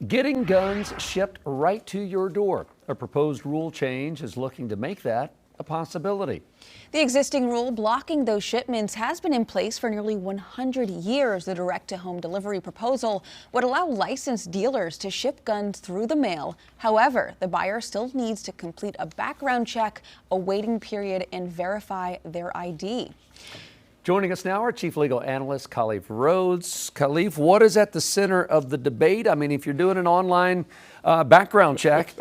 Getting guns shipped right to your door. A proposed rule change is looking to make that a possibility. The existing rule blocking those shipments has been in place for nearly 100 years. The direct-to-home delivery proposal would allow licensed dealers to ship guns through the mail. However, the buyer still needs to complete a background check, a waiting period, and verify their ID. Joining us now, our chief legal analyst, Khalif Rhodes. Khalif, what is at the center of the debate? I mean, if you're doing an online background check,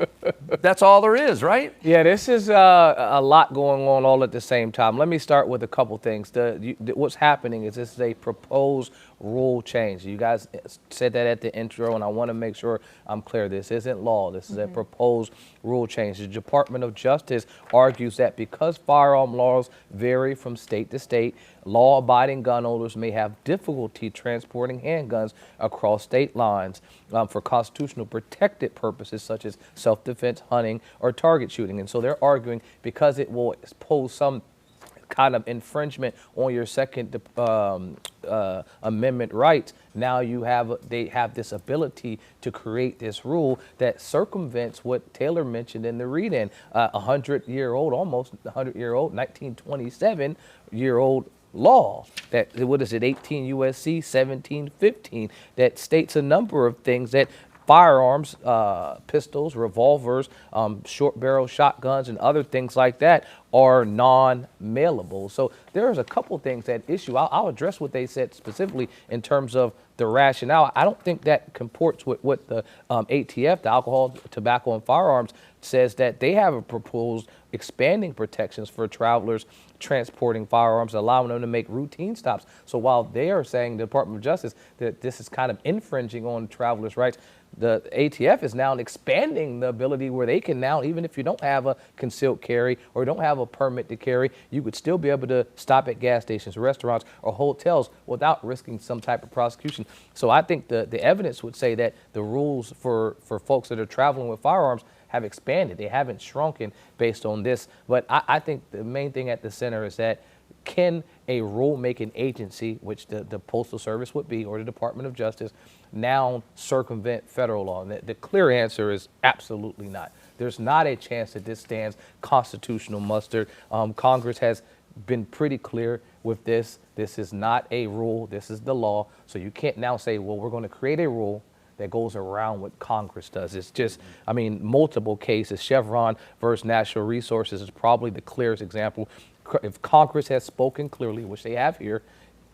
that's all there is, right? Yeah, this is a lot going on all at the same time. Let me start with a couple things. What's happening is this is a proposed rule change. You guys said that at the intro, and I want to make sure I'm clear. This isn't law. This is a proposed rule change. The Department of Justice argues that because firearm laws vary from state to state, law-abiding gun owners may have difficulty transporting handguns across state lines for constitutional protected purposes such as self-defense, hunting, or target shooting. And so they're arguing because it will pose some kind of infringement on your Second Amendment rights. Now they have this ability to create this rule that circumvents what Taylor mentioned in the read-in, 100-year-old, almost 100-year-old, 1927-year-old law that, what is it, 18 USC 1715, that states a number of things that firearms, pistols, revolvers, short barrel shotguns, and other things like that are non-mailable. So there's a couple things at issue. I'll address what they said specifically in terms of the rationale. I don't think that comports with what the ATF, the Alcohol, Tobacco, and Firearms, says that they have a proposed expanding protections for travelers transporting firearms, allowing them to make routine stops. So while they are saying, the Department of Justice, that this is kind of infringing on travelers' rights, the ATF is now expanding the ability where they can now, even if you don't have a concealed carry or don't have a permit to carry, you could still be able to stop at gas stations, restaurants, or hotels without risking some type of prosecution. So I think the evidence would say that the rules for folks that are traveling with firearms have expanded. They haven't shrunken based on this. But I think the main thing at the center is that, can a rulemaking agency, which the Postal Service would be, or the Department of Justice, now circumvent federal law? And the clear answer is absolutely not. There's not a chance that this stands constitutional muster. Congress has been pretty clear with this. This is not a rule. This is the law. So you can't now say, well, we're going to create a rule that goes around what Congress does. It's just, I mean, multiple cases. Chevron versus Natural Resources is probably the clearest example. If Congress has spoken clearly, which they have here,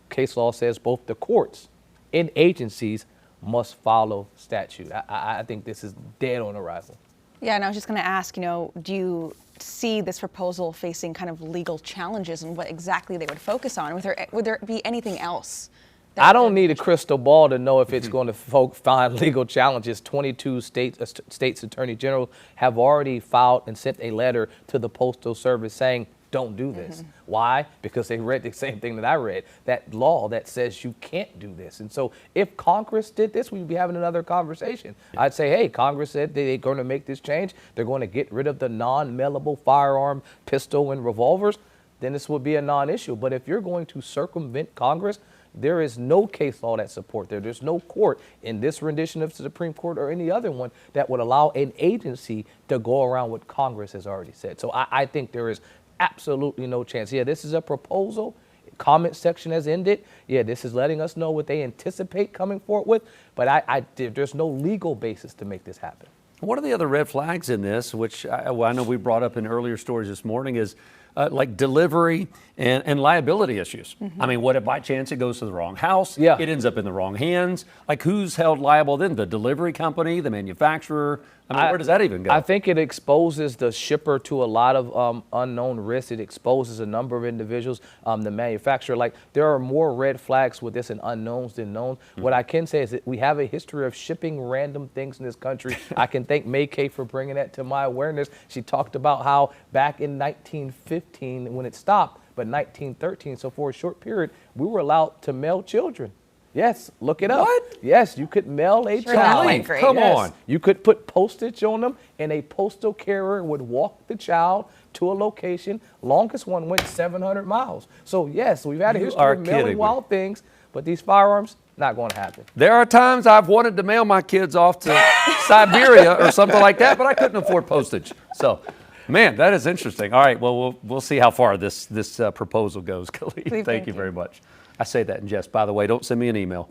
case law says both the courts and agencies must follow statute. I think this is dead on arrival. Yeah, and I was just going to ask, do you see this proposal facing kind of legal challenges and what exactly they would focus on? Would there be anything else? I don't need a crystal ball to know if it's going to find legal challenges. 22 states attorney generals have already filed and sent a letter to the Postal Service saying, don't do this. Why? Because they read the same thing that I read, that law that says you can't do this. And so if Congress did this, we'd be having another conversation. I'd say, hey, Congress said they're going to make this change. They're going to get rid of the non-mailable firearm, pistol, and revolvers. Then this would be a non-issue. But if you're going to circumvent Congress, there is no case law that supports there. There's no court in this rendition of the Supreme Court or any other one that would allow an agency to go around what Congress has already said. So I think there is absolutely no chance. Yeah, this is a proposal. Comment section has ended. Yeah, this is letting us know what they anticipate coming forward with. But there's no legal basis to make this happen. What are the other red flags in this, which I know we brought up in earlier stories this morning, is like delivery and liability issues. I mean, what if by chance it goes to the wrong house? Yeah. It ends up in the wrong hands. Like, who's held liable then? The delivery company, the manufacturer? I mean, where does that even go? I think it exposes the shipper to a lot of unknown risks. It exposes a number of individuals, the manufacturer. Like, there are more red flags with this and unknowns than knowns. What I can say is that we have a history of shipping random things in this country. I can thank May Kay for bringing that to my awareness. She talked about how back in 1915, when it stopped, but 1913, so for a short period, we were allowed to mail children. Yes, look it up. What? Yes, you could mail a Sure, child. that went great. Come Yes. on. You could put postage on them, and a postal carrier would walk the child to a location. Longest one went 700 miles. So yes, we've had a You history are of mailing kidding me. wild things, but these firearms, Not going to happen. There are times I've wanted to mail my kids off to Siberia or something like that, but I couldn't afford postage. So, man, that is interesting. All right, well, we'll see how far this proposal goes, Khalif. Thank you very much. I say that in jest, by the way. Don't send me an email.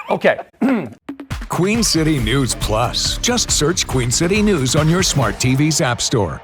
Okay. Queen City News Plus. Just search Queen City News on your smart TV's app store.